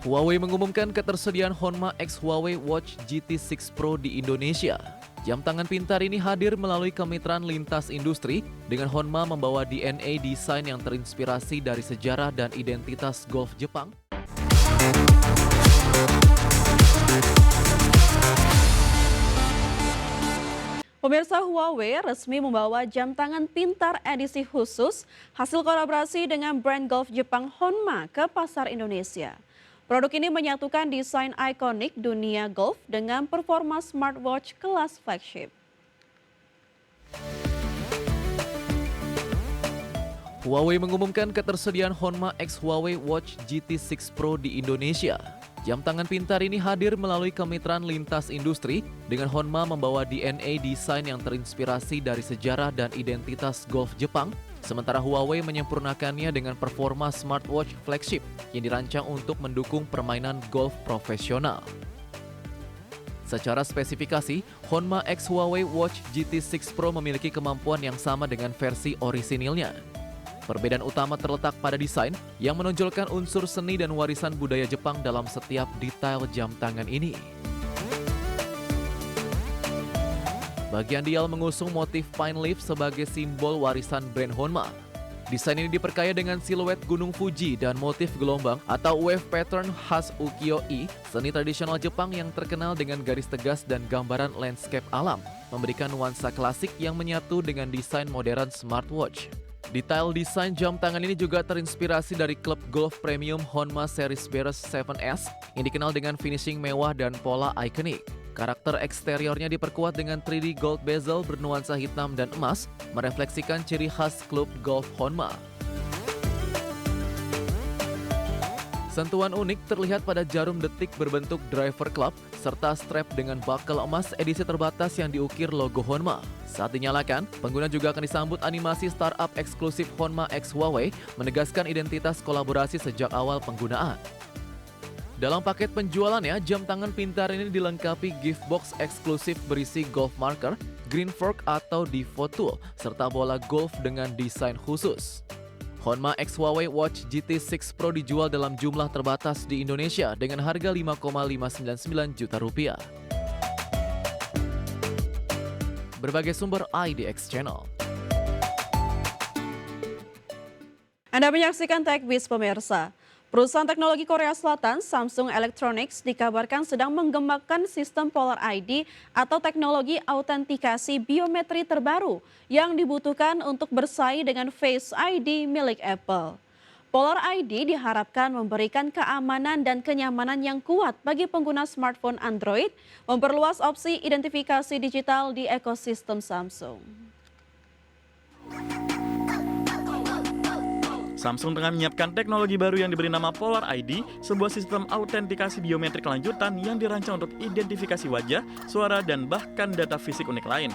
Huawei mengumumkan ketersediaan Honma X Huawei Watch GT6 Pro di Indonesia. Jam tangan pintar ini hadir melalui kemitraan lintas industri dengan Honma membawa DNA desain yang terinspirasi dari sejarah dan identitas golf Jepang. Pemirsa, Huawei resmi membawa jam tangan pintar edisi khusus hasil kolaborasi dengan brand golf Jepang Honma ke pasar Indonesia. Produk ini menyatukan desain ikonik dunia golf dengan performa smartwatch kelas flagship. Huawei mengumumkan ketersediaan Honma X Huawei Watch GT6 Pro di Indonesia. Jam tangan pintar ini hadir melalui kemitraan lintas industri dengan Honma membawa DNA desain yang terinspirasi dari sejarah dan identitas golf Jepang, sementara Huawei menyempurnakannya dengan performa smartwatch flagship yang dirancang untuk mendukung permainan golf profesional. Secara spesifikasi, Honma X Huawei Watch GT6 Pro memiliki kemampuan yang sama dengan versi orisinilnya. Perbedaan utama terletak pada desain yang menonjolkan unsur seni dan warisan budaya Jepang dalam setiap detail jam tangan ini. Bagian dial mengusung motif pine leaf sebagai simbol warisan brand Honma. Desain ini diperkaya dengan siluet Gunung Fuji dan motif gelombang atau wave pattern khas ukiyo-e, seni tradisional Jepang yang terkenal dengan garis tegas dan gambaran landscape alam, memberikan nuansa klasik yang menyatu dengan desain modern smartwatch. Detail desain jam tangan ini juga terinspirasi dari klub golf premium Honma Series Beres 7S yang dikenal dengan finishing mewah dan pola ikonik. Karakter eksteriornya diperkuat dengan 3D gold bezel bernuansa hitam dan emas, merefleksikan ciri khas klub golf Honma. Sentuhan unik terlihat pada jarum detik berbentuk driver club serta strap dengan buckle emas edisi terbatas yang diukir logo Honma. Saat dinyalakan, pengguna juga akan disambut animasi startup eksklusif Honma X Huawei menegaskan identitas kolaborasi sejak awal penggunaan. Dalam paket penjualannya, jam tangan pintar ini dilengkapi gift box eksklusif berisi golf marker, green fork atau default tool, serta bola golf dengan desain khusus. Honma X Huawei Watch GT6 Pro dijual dalam jumlah terbatas di Indonesia dengan harga Rp5,599 juta. Berbagai sumber IDX Channel. Anda menyaksikan TechBiz pemirsa. Perusahaan teknologi Korea Selatan, Samsung Electronics, dikabarkan sedang mengembangkan sistem Polar ID atau teknologi autentikasi biometri terbaru yang dibutuhkan untuk bersaing dengan Face ID milik Apple. Polar ID diharapkan memberikan keamanan dan kenyamanan yang kuat bagi pengguna smartphone Android, memperluas opsi identifikasi digital di ekosistem Samsung. Samsung tengah menyiapkan teknologi baru yang diberi nama Polar ID, sebuah sistem autentikasi biometrik lanjutan yang dirancang untuk identifikasi wajah, suara, dan bahkan data fisik unik lain.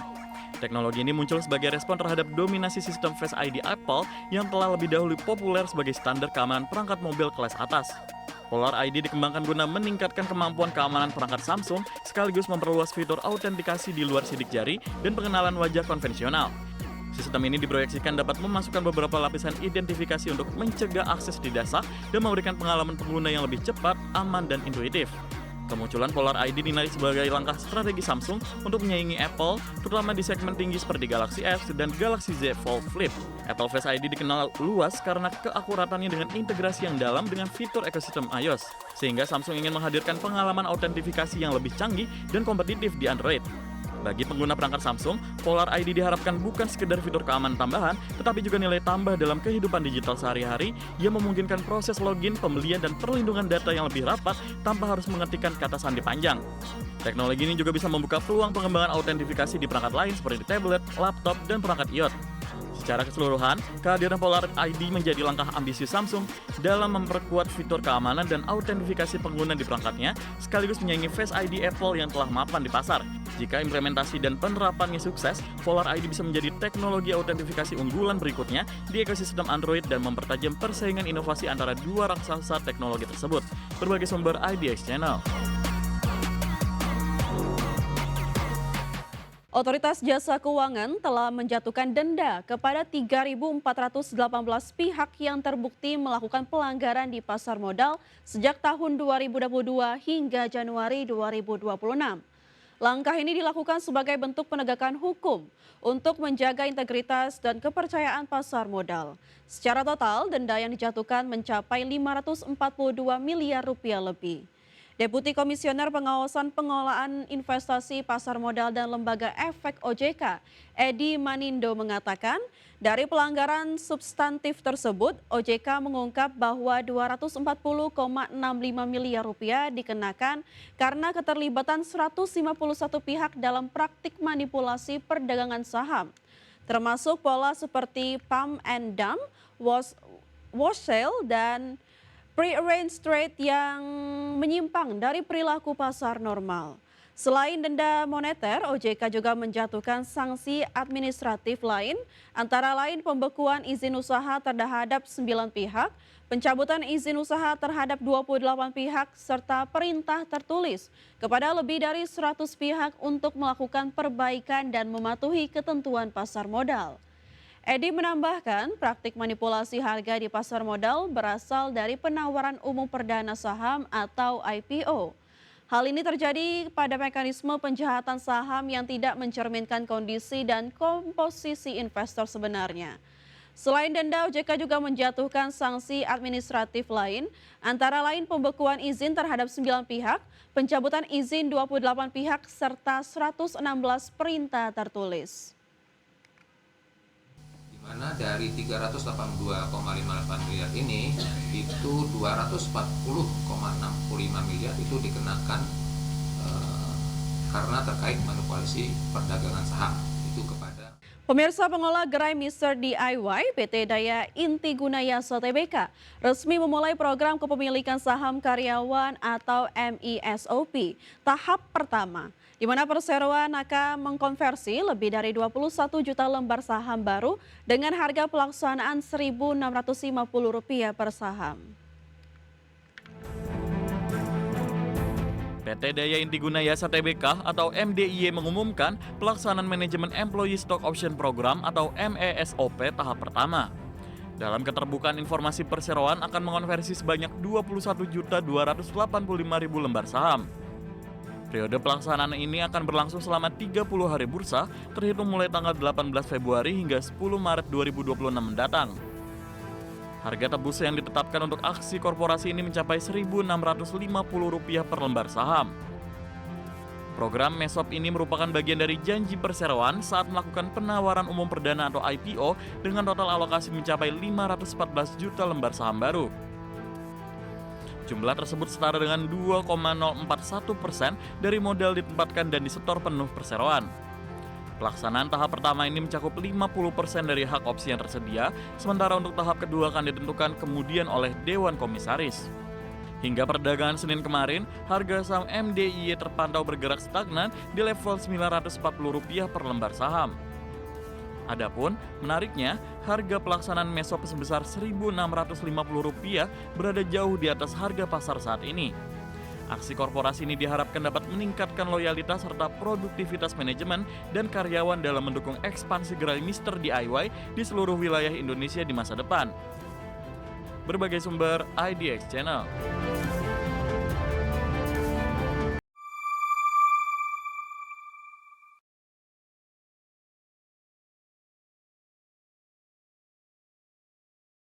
Teknologi ini muncul sebagai respon terhadap dominasi sistem Face ID Apple yang telah lebih dahulu populer sebagai standar keamanan perangkat mobil kelas atas. Polar ID dikembangkan guna meningkatkan kemampuan keamanan perangkat Samsung sekaligus memperluas fitur autentikasi di luar sidik jari dan pengenalan wajah konvensional. Sistem ini diproyeksikan dapat memasukkan beberapa lapisan identifikasi untuk mencegah akses tidak sah dan memberikan pengalaman pengguna yang lebih cepat, aman, dan intuitif. Kemunculan Polar ID dinilai sebagai langkah strategi Samsung untuk menyaingi Apple, terutama di segmen tinggi seperti Galaxy S dan Galaxy Z Fold Flip. Apple Face ID dikenal luas karena keakuratannya dengan integrasi yang dalam dengan fitur ekosistem iOS, sehingga Samsung ingin menghadirkan pengalaman autentifikasi yang lebih canggih dan kompetitif di Android. Bagi pengguna perangkat Samsung, Polar ID diharapkan bukan sekedar fitur keamanan tambahan, tetapi juga nilai tambah dalam kehidupan digital sehari-hari yang memungkinkan proses login, pembelian, dan perlindungan data yang lebih rapat tanpa harus mengetikkan kata sandi panjang. Teknologi ini juga bisa membuka peluang pengembangan autentifikasi di perangkat lain seperti tablet, laptop, dan perangkat iOS. Secara keseluruhan, kehadiran Polar ID menjadi langkah ambisius Samsung dalam memperkuat fitur keamanan dan autentifikasi pengguna di perangkatnya, sekaligus menyaingi Face ID Apple yang telah mapan di pasar. Jika implementasi dan penerapannya sukses, Polar ID bisa menjadi teknologi autentifikasi unggulan berikutnya di ekosistem Android dan mempertajam persaingan inovasi antara dua raksasa teknologi tersebut. Berbagai sumber IDX Channel. Otoritas Jasa Keuangan telah menjatuhkan denda kepada 3.418 pihak yang terbukti melakukan pelanggaran di pasar modal sejak tahun 2022 hingga Januari 2026. Langkah ini dilakukan sebagai bentuk penegakan hukum untuk menjaga integritas dan kepercayaan pasar modal. Secara total, denda yang dijatuhkan mencapai 542 miliar rupiah lebih. Deputi Komisioner Pengawasan Pengelolaan Investasi Pasar Modal dan Lembaga Efek OJK, Edi Manindo mengatakan, dari pelanggaran substantif tersebut, OJK mengungkap bahwa 240,65 miliar rupiah dikenakan karena keterlibatan 151 pihak dalam praktik manipulasi perdagangan saham, termasuk pola seperti pump and dump, wash sale, dan pre-arranged trade yang menyimpang dari perilaku pasar normal. Selain denda moneter, OJK juga menjatuhkan sanksi administratif lain, antara lain pembekuan izin usaha terhadap 9 pihak, pencabutan izin usaha terhadap 28 pihak, serta perintah tertulis kepada lebih dari 100 pihak untuk melakukan perbaikan dan mematuhi ketentuan pasar modal. Edi menambahkan praktik manipulasi harga di pasar modal berasal dari penawaran umum perdana saham atau IPO. Hal ini terjadi pada mekanisme penjahatan saham yang tidak mencerminkan kondisi dan komposisi investor sebenarnya. Selain denda, OJK juga menjatuhkan sanksi administratif lain, antara lain pembekuan izin terhadap 9 pihak, pencabutan izin 28 pihak, serta 116 perintah tertulis. Mana dari 382,58 miliar ini itu 240,65 miliar itu dikenakan karena terkait manipulasi perdagangan saham itu kepada Pemirsa, pengelola gerai Mr. DIY PT Daya Inti Gunayasa Tbk resmi memulai program kepemilikan saham karyawan atau MISOP tahap pertama, di mana perseroan akan mengkonversi lebih dari 21 juta lembar saham baru dengan harga pelaksanaan Rp1.650 per saham. PT Daya Inti Gunayasa Tbk atau MDIY mengumumkan pelaksanaan manajemen Employee Stock Option Program atau MESOP tahap pertama. Dalam keterbukaan informasi perseroan akan mengonversi sebanyak 21.285.000 lembar saham. Periode pelaksanaan ini akan berlangsung selama 30 hari bursa, terhitung mulai tanggal 18 Februari hingga 10 Maret 2026 mendatang. Harga tebus yang ditetapkan untuk aksi korporasi ini mencapai Rp1.650 per lembar saham. Program MESOP ini merupakan bagian dari janji perseroan saat melakukan penawaran umum perdana atau IPO dengan total alokasi mencapai 514 juta lembar saham baru. Jumlah tersebut setara dengan 2,041% dari modal ditempatkan dan disetor penuh perseroan. Pelaksanaan tahap pertama ini mencakup 50% dari hak opsi yang tersedia, sementara untuk tahap kedua akan ditentukan kemudian oleh Dewan Komisaris. Hingga perdagangan Senin kemarin, harga saham MDIY terpantau bergerak stagnan di level Rp940 per lembar saham. Adapun, menariknya, harga pelaksanaan MESOP sebesar Rp1.650 berada jauh di atas harga pasar saat ini. Aksi korporasi ini diharapkan dapat meningkatkan loyalitas serta produktivitas manajemen dan karyawan dalam mendukung ekspansi gerai Mr. DIY di seluruh wilayah Indonesia di masa depan. Berbagai sumber IDX Channel.